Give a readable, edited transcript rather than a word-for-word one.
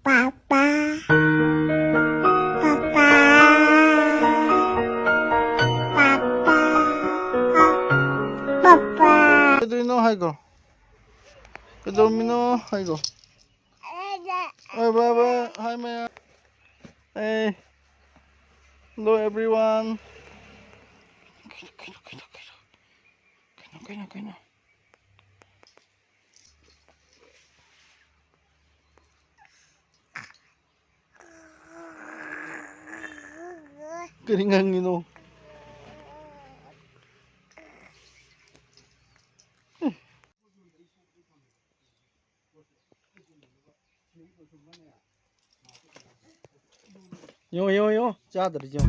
爸爸，爸爸，爸爸，爸爸。Kedino, hi go. Kedormino, hi go. Bye bye bye. Hi Maya. Hey. Hello everyone. Kino. Keringang ino. Yo, cha 들이죠.